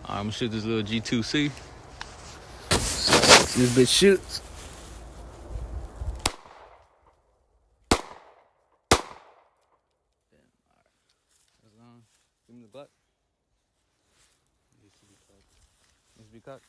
I'm gonna shoot this little G2C. This bitch shoots. Give me the butt. Needs to be cut.